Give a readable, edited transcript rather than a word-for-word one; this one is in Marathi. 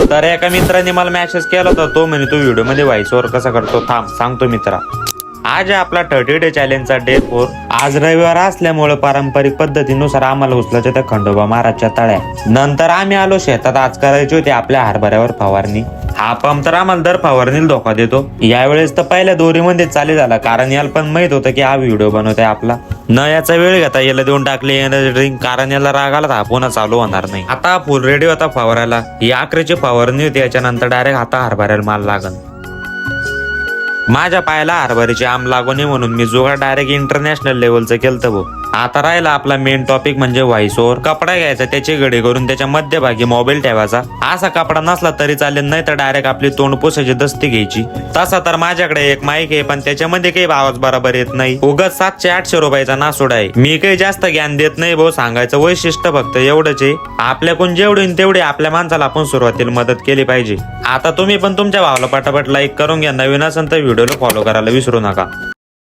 तर एका मित्राने मला मेसेज केला होता, तो म्हणे तू व्हिडिओ मध्ये व्हॉइस ओव्हर कसा करतो, थांब सांगतो मित्रा. आज आहे आपला 30 डे चॅलेंजचा डे 4. आज रविवार असल्यामुळे पारंपरिक पद्धतीनुसार आम्हाला उचलायच्या त्या खंडोबा महाराजच्या तळ्या. नंतर आम्ही आलो शेतात. आज करायची होती आपल्या हरभऱ्यावर फवारणी. हा पंप तर आम्हाला दर फवारणीला धोका देतो. यावेळेस तर पहिल्या दोरीमध्ये चालू झाला, कारण याला पण माहित होतं की हा व्हिडिओ बनवतोय आपला. न याचा वेळ घेता याला देऊन टाकले एनर्जी ड्रिंक, कारण याला राग आला तर हा पुन्हा चालू होणार नाही. आता फुल रेडी होता फवारायला. ही आखरीची फवारणी होती. याच्यानंतर डायरेक्ट आता हरभऱ्याला माल लागन. माझ्या पायाला हरभऱ्याची आम लागू नये म्हणून मी जुगाड डायरेक्ट इंटरनॅशनल लेवलचं केलं भाऊ. आता राहिला आपला मेन टॉपिक म्हणजे व्हॉइस ओव्हर. कपडा घ्यायचा, त्याची घडी करून त्याच्या मध्यभागी मोबाईल ठेवायचा. असा कपडा नसला तरी चालेल, नाही तर डायरेक्ट आपली तोंड पुसायची दस्ती घ्यायची. तसा तर माझ्याकडे एक माईक आहे, पण त्याच्यामध्ये काही आवाज बरोबर येत नाही. उगाच 700-800 रुपयाचा नासोडा आहे. मी काही जास्त ज्ञान देत नाही भाऊ. सांगायचं वैशिष्ट्य फक्त एवढंच आहे, आपल्याकडून जेवढी तेवढी आपल्या माणसाला आपण सुरुवातीला मदत केली पाहिजे. आता तुम्ही पण तुमच्या भावाला पटापट लाईक करून घ्या. नवीन असेल तर व्हिडिओला फॉलो करायला विसरू नका.